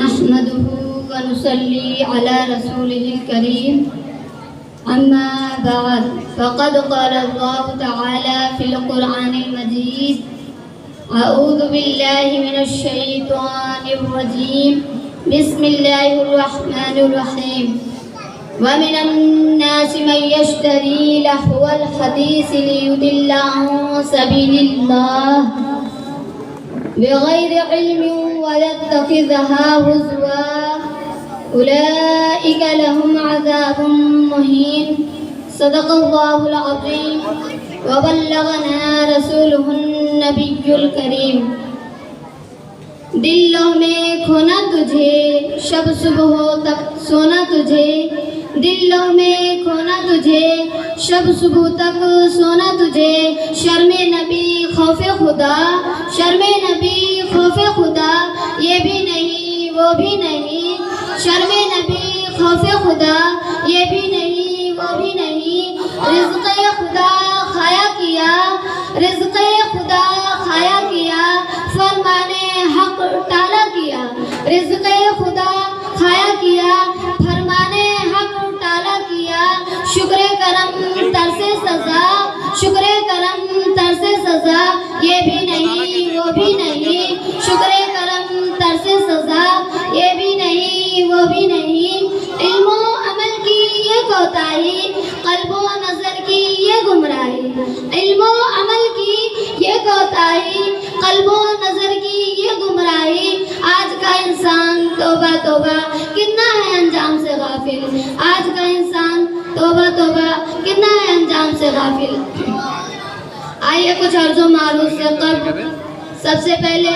نحمده ونصلي على رسوله الكريم أما بعد فقد قال الله تعالى في القرآن المجيد أعوذ بالله من الشيطان الرجيم بسم الله الرحمن الرحيم ومن الناس من يشتري لهو الحديث ليضل عن سبيل الله بغير علم ويتخذها هزوا أولئك لهم عذاب مهين صدق الله العظيم وبلغنا رسوله النبي الكريم دلوں میں کھونا تجھے شب صبح تک سونا تجھے دلوں میں کھونا تجھے شب صبح تک سونا تجھے شرم نبی خوف خدا شرم نبی خوف خدا یہ بھی نہیں وہ بھی نہیں شرم نبی خوف خدا یہ بھی نہیں وہ بھی نہیں رزق خدا کھایا کیا رزق خدا کھایا کیا فرمانے حق ٹالا کیا رزق خدا کھایا کیا فرمانے حق ٹالا کیا شکر کرم ترس سزا شکر کرم ترس سزا یہ بھی نہیں وہ بھی نہیں شکر کرم ترس سزا یہ بھی نہیں وہ بھی نہیں علم و عمل کی یہ کوتاہی قلب و نظر کی یہ گمراہی علم و عمل کی یہ کوتاہی قلب و نظر کی یہ گمراہی آج کا انسان توبہ توبہ کتنا ہے انجام سے غافل آج کا انسان توبہ توبہ کتنا ہے انجام سے غافل آئیے کچھ عرض و معروض سے قبل سب سے پہلے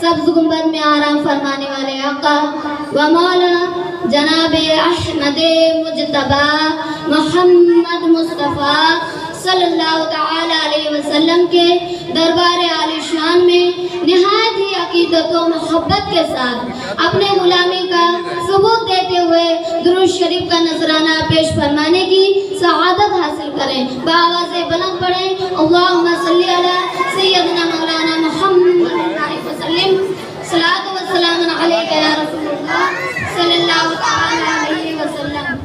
سبز گنبد میں آرام فرمانے والے آقا و مولا جناب احمد مجتبی محمد مصطفیٰ صلی اللہ تعالی علیہ وسلم کے دربار عالی شان میں نہایت ہی عقیدت و محبت کے ساتھ اپنے غلامی کا ثبوت دیتے ہوئے درود شریف کا نذرانہ پیش فرمانے کی سعادت حاصل کریں بآواز بلند پڑھیں اللہم صلی علی سیدنا مولانا محمد علیہ وسلم صلاۃ و سلام علیک یا رسول اللہ صلی اللہ تعالی علیہ وسلم۔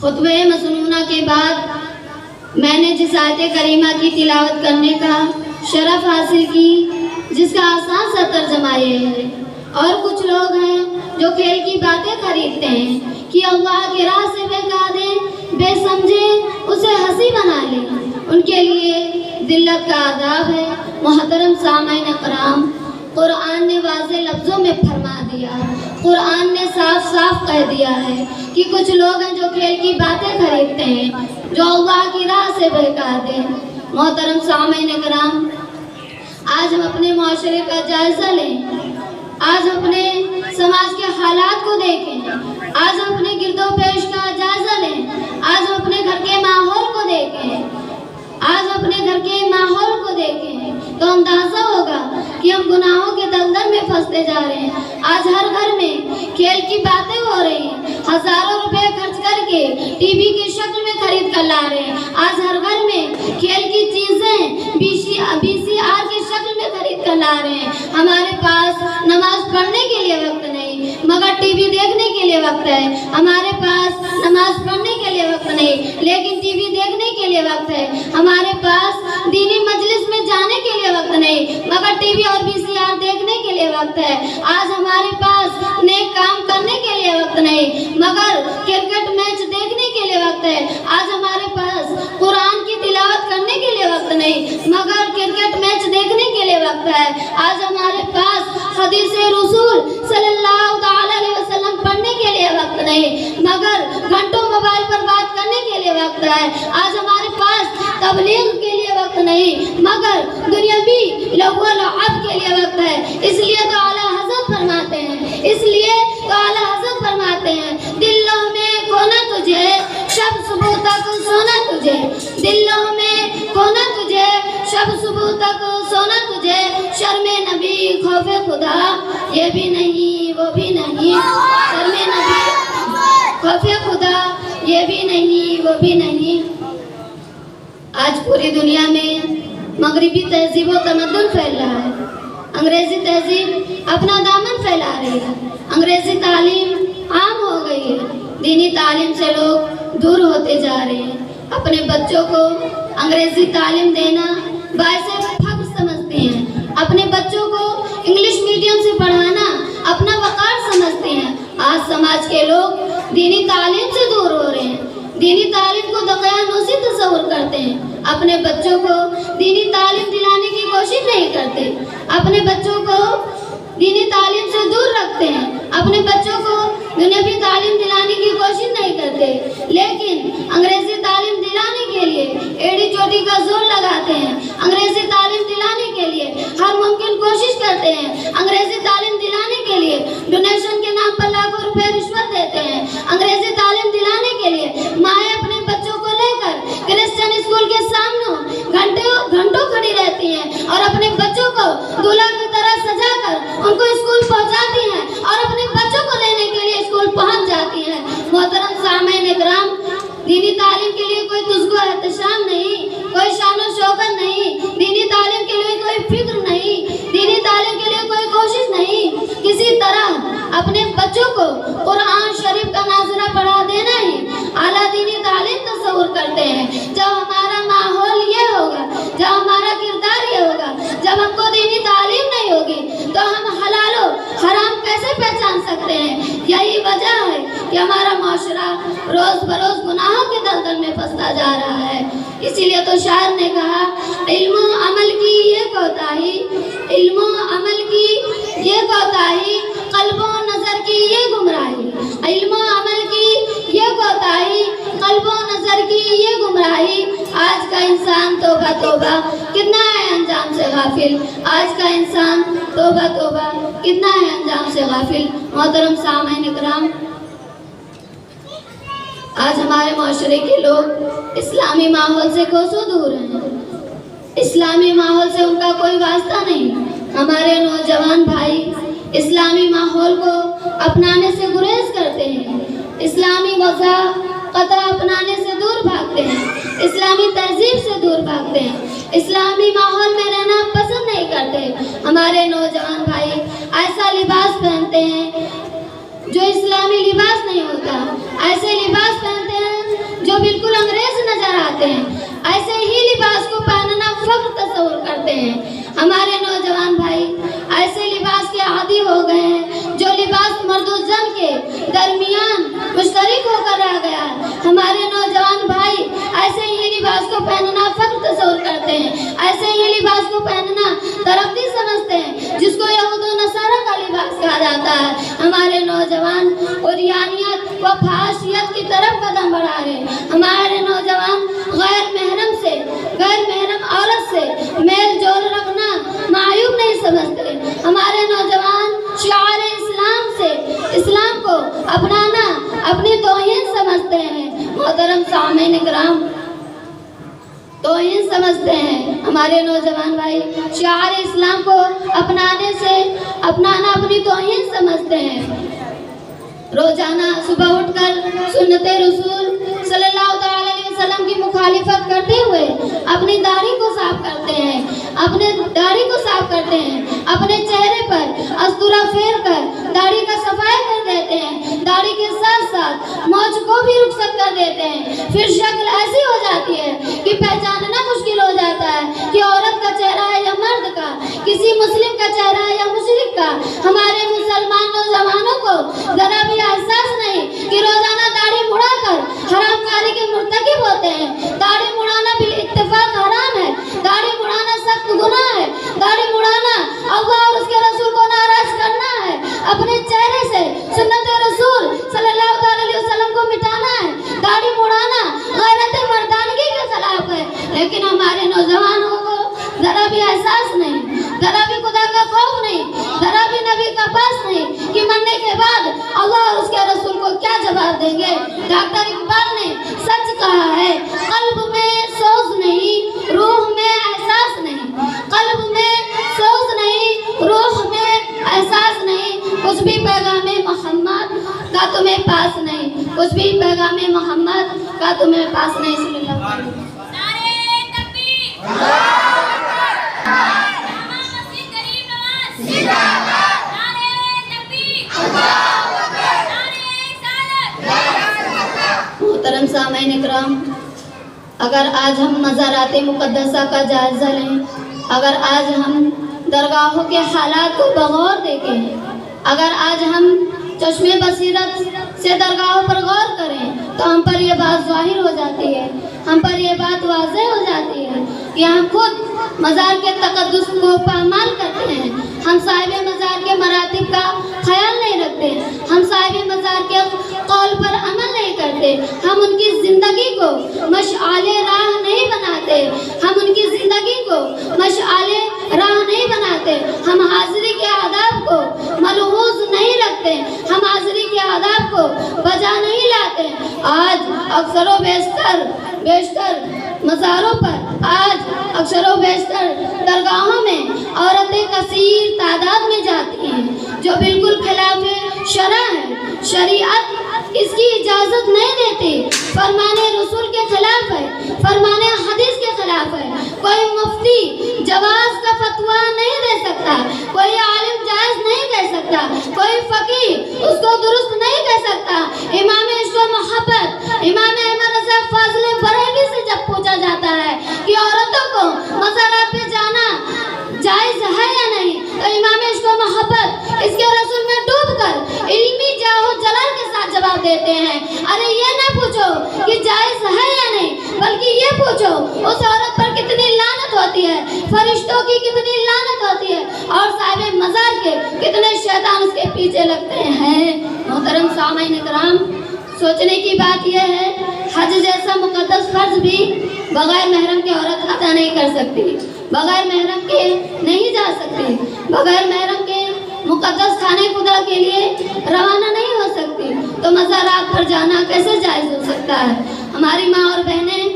خطبہ مسنونہ کے بعد میں نے جس آیت کریمہ کی تلاوت کرنے کا شرف حاصل کی جس کا آسان سا ترجمہ یہ ہے اور کچھ لوگ ہیں جو کھیل کی باتیں خریدتے ہیں کہ اللہ کی راہ سے بہکا دیں بے سمجھے اسے ہنسی بنا لیں ان کے لیے ذلت کا عذاب ہے۔ محترم سامعین اکرام قرآن نے واضح لفظوں میں فرما دیا قرآن نے صاف صاف کہہ دیا ہے کہ کچھ لوگ ہیں جو کھیل کی باتیں خریدتے ہیں جو اللہ کی راہ سے بہکا دیں۔ محترم سامعین اکرام آج ہم اپنے معاشرے کا جائزہ لیں آج اپنے سماج کے حالات کو دیکھیں آج ہم اپنے گرد و پیش کا جائزہ لیں آج ہم اپنے گھر کے ماحول کو دیکھیں آج اپنے گھر کے ماحول کو دیکھیں تو اندازہ ہوگا کہ ہم گناہوں کے دلدل میں پھنستے جا رہے ہیں۔ آج ہر گھر میں کھیل کی باتیں ہو رہی ہیں ہزاروں روپے خرچ کر کے ٹی وی کی شکل میں خرید کر لا رہے ہیں آج ہر گھر میں کھیل کی چیزیں بی سی آر کی شکل میں خرید کر لا رہے ہیں۔ ہمارے پاس نماز پڑھنے کے لیے وقت نہیں مگر ٹی وی دیکھنے کے لیے وقت ہے ہمارے پاس نماز پڑھنے کے لیے وقت نہیں لیکن ٹی وی دیکھنے کے لیے وقت ہے ہمارے پاس دینی مجلس میں جانے کے لیے وقت نہیں مگر ٹی وی اور بی سی آر دیکھنے کے لیے وقت ہے۔ آج ہمارے پاس نیک کام کرنے کے لیے وقت نہیں مگر کرکٹ میچ دیکھنے کے لیے وقت ہے۔ آج ہمارے پاس قرآن کی تلاوت کرنے کے لیے وقت نہیں مگر کرکٹ میچ دیکھنے کے لیے وقت ہے۔ آج ہمارے پاس حدیث رسول صلی اللہ تعالی علیہ وسلم پڑھنے کے لیے وقت نہیں مگر گھنٹوں موبائل پر بات کرنے کے لیے وقت ہے۔ آج ہمارے پاس تبلیغ کے لیے وقت نہیں مگر دنیاوی لغو و لعب کے لیے وقت ہے۔ اس لیے تو اعلیٰ حضرت فرماتے ہیں اس لیے تو اعلیٰ حضرت فرماتے ہیں دلوں میں کھونا تجھے شب صبح تک سونا تجھے دلوں میں کھونا تجھے شب صبح تک سونا تجھے شرم نبی خوف خدا یہ بھی نہیں وہ بھی نہیں شرم نبی خوف خدا یہ بھی نہیں وہ بھی نہیں۔ آج پوری دنیا میں مغربی تہذیب و تمدن پھیل رہا ہے انگریزی تہذیب اپنا دامن پھیلا رہی ہے، انگریزی تعلیم عام ہو گئی ہے، دینی تعلیم سے لوگ دور ہوتے جا رہے ہیں، اپنے بچوں کو انگریزی تعلیم دینا باعث فخر سمجھتے ہیں، اپنے بچوں کو انگلش میڈیم سے پڑھانا اپنا وقار سمجھتے ہیں۔ آج سماج کے لوگ دینی تعلیم سے دور ہو رہے ہیں، دینی تعلیم کو دقیانوسی تصور کرتے ہیں، اپنے بچوں کو دینی تعلیم دلانے کی کوشش نہیں کرتے، اپنے بچوں کو دینی تعلیم سے دور رکھتے ہیں، اپنے بچوں کو دنیاوی تعلیم دلانے کی کوشش نہیں کرتے، لیکن انگریزی تعلیم دلانے کے لیے ایڑی چوٹی کا زور لگاتے ہیں، انگریزی تعلیم دلانے کے لیے ہر ممکن کوشش کرتے ہیں، انگریزی تعلیم دلانے کے لیے ڈونیشن کے نام پر لاکھوں روپے رشوت دیتے ہیں، انگریزی تعلیم دلانے کے لیے مائیں اپنے بچوں کو لے کر کرسچن اسکول کے سامنے گھنٹوں کھڑی رہتی ہیں اور اپنے بچوں کو دولہا کی طرح سجا کر ان کو اسکول پہنچاتی ہیں اور اپنے بچوں کو لینے کے لیے اسکول پہنچ جاتی ہیں۔ محترم سامعین اکرام، دینی تعلیم کے لیے کوئی تجھ کو احتشام نہیں، کوئی شان و شوکت نہیں، دینی تعلیم کے لیے کوئی فکر نہیں، دینی تعلیم کے لیے کوئی کوشش نہیں، کسی طرح اپنے بچوں کو قرآن شریف کا ناظرہ پڑھا دینا ہی اعلیٰ دینی تعلیم تصور کرتے ہیں۔ جب ہمارا ماحول یہ ہوگا، جب ہمارا کردار یہ ہوگا، جب ہم کو دینی تعلیم نہیں ہوگی تو ہم حلال و حرام کیسے پہچان سکتے ہیں؟ یہی وجہ ہے کہ ہمارا معاشرہ روز بروز گناہوں کے دلدل میں پھنستا جا رہا ہے۔ اسی لیے تو شاعر نے کہا، علم و عمل کی یہ کوتاہی، علم و عمل کی یہ کوتاہی، قلب و نظر کی یہ گمراہی، علم و عمل کی یہ کوتاہی، قلب و نظر کی یہ گمراہی، آج کا انسان توبہ توبہ کتنا ہے انجام سے غافل، آج کا انسان توبہ توبہ کتنا ہے انجام سے غافل۔ محترم سامعین اکرام، آج ہمارے معاشرے کے لوگ اسلامی ماحول سے کوسوں دور ہیں، اسلامی ماحول سے ان کا کوئی واسطہ نہیں۔ ہمارے نوجوان بھائی اسلامی ماحول کو اپنانے سے گریز کرتے ہیں، اسلامی وضع قطع اپنانے سے دور بھاگتے ہیں، اسلامی تہذیب سے دور بھاگتے ہیں، اسلامی ماحول میں رہنا پسند نہیں کرتے۔ ہمارے نوجوان بھائی ایسا لباس پہنتے ہیں جو اسلامی لباس نہیں ہوتا، ایسے لباس پہنتے ہیں جو بالکل انگریز نظر آتے ہیں، ایسے ہی لباس کو پہننا فخر تصور کرتے ہیں۔ ہمارے نوجوان بھائی ایسے لباس کے عادی ہو گئے ہیں جو لباس مرد و زن کے درمیان مشترک ہو کر رہ گیا ہے۔ ہمارے نوجوان بھائی ایسے ہی لباس کو پہننا فخر تصور کرتے ہیں، ایسے ہی لباس کو پہننا ترقی سمجھتے ہیں جس کو یہود و نصارہ کا لباس کہا جاتا ہے۔ ہمارے نوجوان عریانیت و فحاشیت کی طرف قدم بڑھا رہے ہیں، ہمارے نوجوان غیر محرم عورت سے میل جول رکھنا معیوب نہیں سمجھتے، ہمارے نوجوان شعار اسلام سے اسلام کو اپنانا اپنی توہین سمجھتے ہیں۔ محترم سامعین اکرام، توہین سمجھتے ہیں ہمارے نوجوان بھائی، شعار اسلام کو اپنانا اپنی توہین سمجھتے ہیں۔ روزانہ صبح اٹھ کر سنت رسول صلی اللہ علیہ وسلم کی مخالفت کرتے ہوئے اپنی داڑھی کو صاف کرتے ہیں، اپنے چہرے پر استورا پھیر کر داڑھی کا صفائی کر دیتے ہیں، داڑھی کے ساتھ ساتھ مونچھ کو بھی رخصت کر دیتے ہیں۔ پھر شکل ایسی ہو جاتی ہے کہ پہچاننا مشکل ہو جاتا ہے کہ عورت کا چہرہ ہے یا مرد کا، کسی مسلم کا چہرہ ہے یا مشرک کا۔ ہمارے مسلمان نوجوانوں کو ذرا بھی احساس نہیں کہ روزانہ داڑھی مڑا کر حرام کاری کے مرتکب ہوتے ہیں۔ داڑھی مڑانا بالاتفاق حرام ہے، داڑھی مڑانا سخت گناہ ہے، داڑھی مڑانا اللہ اور اس کے رسول کو ناراض کرنا ہے، اپنے چہرے سے سنت رسول صلی اللہ علیہ وسلم کو مٹانا ہے، داڑھی مڑانا غیرت مردانگی کے خلاف ہے۔ لیکن ہمارے نوجوانوں کو ذرا بھی احساس نہیں، ذرا بھی خدا کا خوف نہیں، ذرا بھی نبی کا پاس نہیں کہ مرنے کے بعد اللہ اور اس کے رسول کو کیا جواب دیں گے۔ ڈاکٹر اقبال نے سچ کہا ہے، قلب میں سوز نہیں، روح میں احساس نہیں، قلب میں سوز نہیں، روح میں احساس نہیں، کچھ بھی پیغام محمد کا تمہیں پاس نہیں، کچھ بھی پیغام محمد کا تمہیں پاس نہیں۔ صلی اللہ علیہ وسلم۔ نعرہ تکبیر، سامعین اکرام، اگر آج ہم مزارات مقدسہ کا جائزہ لیں، اگر آج ہم درگاہوں کے حالات کو بغور دیکھیں، اگر آج ہم چشم بصیرت سے درگاہوں پر غور کریں تو ہم پر یہ بات ظاہر ہو جاتی ہے، ہم پر یہ بات واضح ہو جاتی ہے کہ ہم خود مزار کے تقدس کو پامال کرتے ہیں، ہم صاحب مزار کے مراتب کا خیال نہیں رکھتے، ہم صاحب مزار کے قول پر عمل نہیں کرتے، ہم ان کی زندگی کو مشعل راہ نہیں بناتے، ہم ان کی زندگی کو مشعل راہ نہیں بناتے، ہم حاضری کے آداب کو ملحوظ نہیں رکھتے، ہم حاضری کے آداب کو بجا نہیں لاتے۔ آج اکثر و بیشتر مزاروں پر، آج اکثر و بیشتر درگاہوں میں عورتیں کثیر تعداد میں جاتی ہیں، جو بالکل خلاف شرع ہے۔ شریعت اس کی اجازت نہیں دیتی، فرمان رسول کے خلاف ہے، فرمان حدیث کے خلاف ہے۔ کوئی مفتی جواز کا فتویٰ نہیں دے سکتا، کوئی عالم جائز نہیں کہہ سکتا، کوئی فقیہ اس کو درست نہیں کہہ سکتا۔ امام عشق و محبت امام احمد رضا فاضل بریلوی سے جب پوچھا جاتا ہے کہ عورتوں کو مزارات پہ جانا جائز ہے یا نہیں، تو امام عشق و محبت اس کے رسول میں ڈوب کر علمی جاہ و جلال کے ساتھ جواب دیتے ہیں، ارے یہ نہ پوچھو کہ جائز ہے یا نہیں، بلکہ یہ پوچھو اس عورت پر کتنی لعنت ہوتی ہے، فرشتوں کی کتنی لعنت ہوتی ہے، اور صاحب مزار کے کتنے شیطان اس کے پیچھے لگتے ہیں۔ محترم سامعین اکرام، سوچنے کی بات یہ ہے، حج جیسا مقدس فرض بھی بغیر محرم کے عورت ادا نہیں کر سکتی، بغیر محرم کے نہیں جا سکتی، بغیر محرم کے مقدس خانہ خدا کے لیے روانہ نہیں ہو سکتی، تو مزارات پر جانا کیسے جائز ہو سکتا ہے؟ ہماری ماں اور بہنیں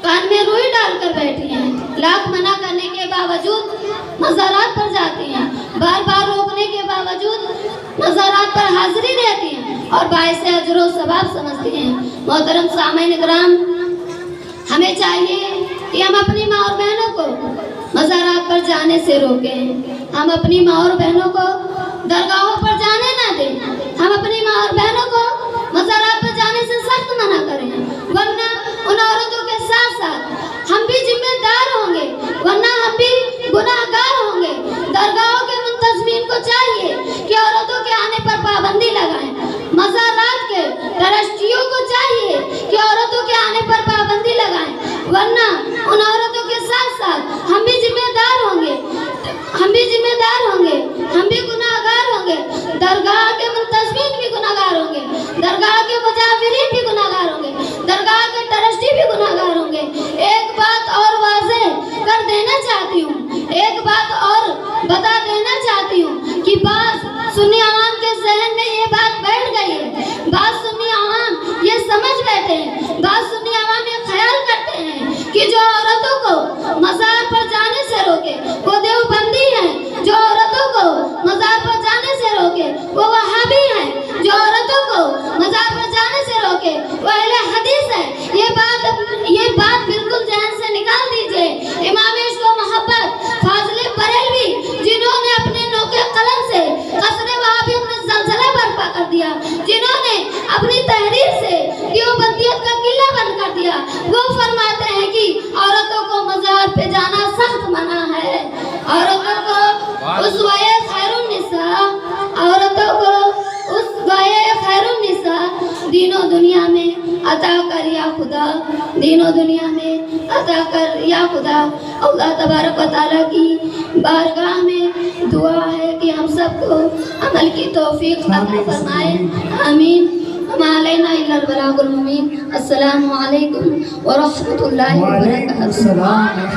کان میں روئی ڈال کر بیٹھی ہیں، لاکھ منع کرنے کے باوجود مزارات پر جاتی ہیں، بار بار روکنے کے باوجود مزارات پر حاضری دیتی ہیں اور باعث اجر و ثواب سمجھتی ہیں۔ محترم سامعین اکرام، ہمیں چاہیے کہ ہم اپنی ماں اور بہنوں کو مزارات پر جانے سے روکیں، ہم اپنی ماں اور بہنوں کو درگاہوں پر جانے نہ دیں، ہم اپنی ماں اور بہنوں کو مزارات پر جانے سے سخت منع کریں، ورنہ ان عورتوں کے ساتھ ساتھ ہم بھی ذمہ دار ہوں گے، ورنہ ہم بھی گناہ گار ہوں گے۔ درگاہوں کے منتظمین کو چاہیے کہ عورتوں کے آنے پر پابندی لگائیں، مزارات کے ٹرسٹیوں کو چاہیے کہ عورتوں کے آنے پر پابندی لگائیں، ورنہ ان عورتوں کے ساتھ ساتھ ہم بھی ذمہ دار ہوں گے، ہم بھی ذمہ دار ہوں گے، ہم بھی گناہ گار ہوں گے، درگاہ کے منتظمین بھی گناہ گار ہوں گے، درگاہ کے مجاورین بھی گناہ گار ہوں گے، درگاہ کے ٹرسٹی بھی گناہ گار ہوں گے۔ ایک بات اور واضح کر دینا چاہتی ہوں، ایک بات اور بتا دینا چاہتی ہوں کہ بعض سنی عوام کے ذہن میں یہ بات بیٹھ گئی ہے، بعض سنی عوام یہ سمجھ بیٹھے ہیں، بعض سنی عوام یہ خیال کرتے ہیں کہ جو عورتوں کو مزار پر جانے سے روکے وہ دیوبندی ہیں، جو عورتوں کو مزار پر جانے سے روکے وہ وہابی ہیں، جو عورتوں کو مزار پر جانے سے روکے وہ اہل حدیث ہیں۔ یہ بات بالکل ذہن سے نکال دیجئے۔ امام عشق و محبت فاضل بریلوی، جنہوں نے اپنے نوکے قلم سے قصر وہابیت میں زلزلہ برپا کر دیا، جنہوں نے اپنی تحریر سے دیوبندیت کا قلعہ بند کر دیا، وہ فرماتے ہیں کہ عورتوں کو مزار پہ جانا سخت منع ہے، عورتوں کو اسوائے خیر النساء، عورتوں کو اسوائے خیر النساء دین و دنیا میں عطا کر یا خدا، دین و دنیا میں عطا کر یا خدا۔ اللہ تبارک و تعالیٰ کی بارگاہ میں دعا ہے کہ ہم سب کو عمل کی توفیق عطا فرمائے، آمین۔ وما علینا الا البلاغ المبین۔ السلام علیکم ورحمۃ اللہ وبرکاتہ۔